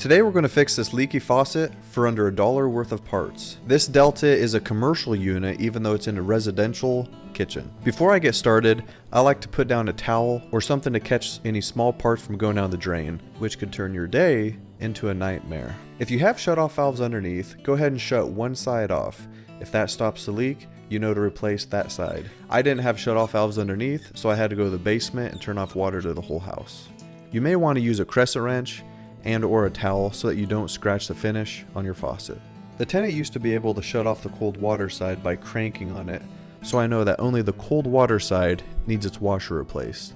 Today we're going to fix this leaky faucet for under $1 worth of parts. This Delta is a commercial unit even though it's in a residential kitchen. Before I get started, I like to put down a towel or something to catch any small parts from going down the drain, which could turn your day into a nightmare. If you have shut-off valves underneath, go ahead and shut one side off. If that stops the leak, you know to replace that side. I didn't have shut-off valves underneath, so I had to go to the basement and turn off water to the whole house. You may want to use a crescent wrench and or a towel so that you don't scratch the finish on your faucet. The tenant used to be able to shut off the cold water side by cranking on it, so I know that only the cold water side needs its washer replaced.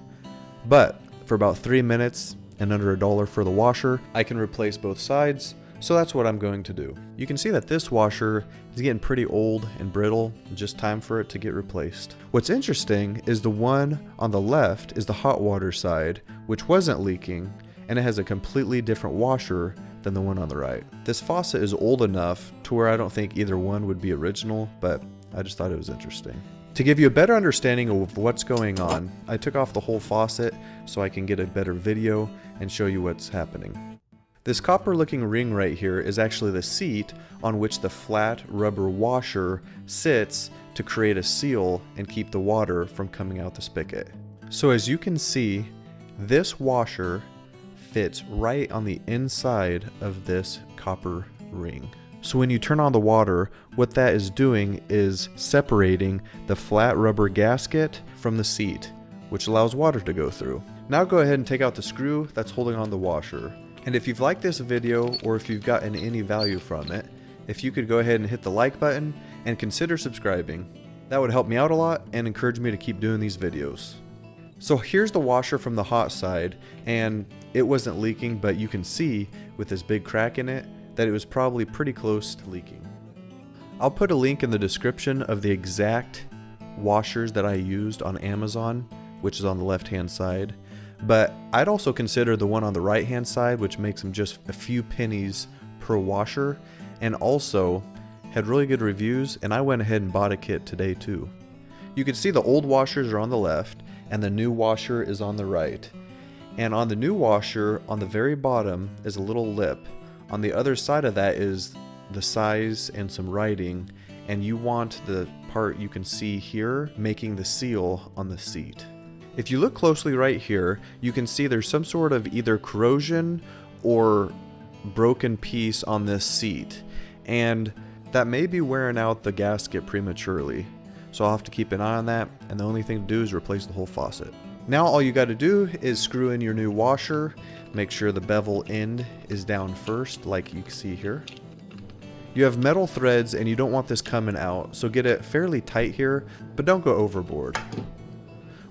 But for about 3 minutes and under $1 for the washer, I can replace both sides, so that's what I'm going to do. You can see that this washer is getting pretty old and brittle, just time for it to get replaced. What's interesting is the one on the left is the hot water side, which wasn't leaking, and it has a completely different washer than the one on the right. This faucet is old enough to where I don't think either one would be original, but I just thought it was interesting. To give you a better understanding of what's going on, I took off the whole faucet so I can get a better video and show you what's happening. This copper looking ring right here is actually the seat on which the flat rubber washer sits to create a seal and keep the water from coming out the spigot. So as you can see, this washer fits right on the inside of this copper ring. So when you turn on the water, what that is doing is separating the flat rubber gasket from the seat, which allows water to go through. Now go ahead and take out the screw that's holding on the washer. And if you've liked this video or if you've gotten any value from it, if you could go ahead and hit the like button and consider subscribing, that would help me out a lot and encourage me to keep doing these videos. So here's the washer from the hot side, and it wasn't leaking, but you can see with this big crack in it that it was probably pretty close to leaking. I'll put a link in the description of the exact washers that I used on Amazon, which is on the left hand side, but I'd also consider the one on the right hand side, which makes them just a few pennies per washer, and also had really good reviews, and I went ahead and bought a kit today too. You can see the old washers are on the left and the new washer is on the right. And on the new washer, on the very bottom is a little lip. On the other side of that is the size and some writing, and you want the part you can see here making the seal on the seat. If you look closely right here, you can see there's some sort of either corrosion or broken piece on this seat, and that may be wearing out the gasket prematurely. So I'll have to keep an eye on that, and the only thing to do is replace the whole faucet. Now all you got to do is screw in your new washer. Make sure the bevel end is down first, like you can see here. You have metal threads and you don't want this coming out, so get it fairly tight here, but don't go overboard.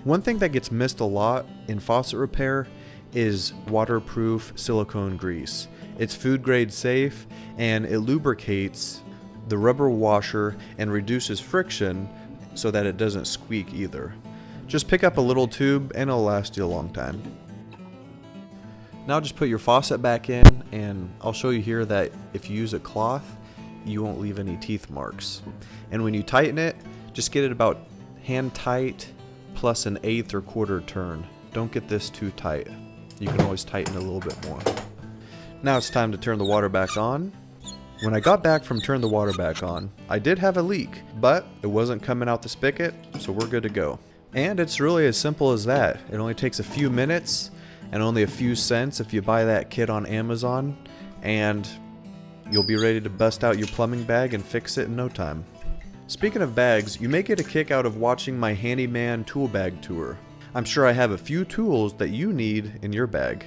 One thing that gets missed a lot in faucet repair is waterproof silicone grease. It's food grade safe and it lubricates the rubber washer and reduces friction so that it doesn't squeak either. Just pick up a little tube and it'll last you a long time. Now just put your faucet back in, and I'll show you here that if you use a cloth, you won't leave any teeth marks. And when you tighten it, just get it about hand tight plus an 1/8 or 1/4 turn. Don't get this too tight. You can always tighten a little bit more. Now it's time to turn the water back on. When I got back from turning the water back on, I did have a leak, but it wasn't coming out the spigot, so we're good to go. And it's really as simple as that. It only takes a few minutes and only a few cents if you buy that kit on Amazon, and you'll be ready to bust out your plumbing bag and fix it in no time. Speaking of bags, you may get a kick out of watching my handyman tool bag tour. I'm sure I have a few tools that you need in your bag.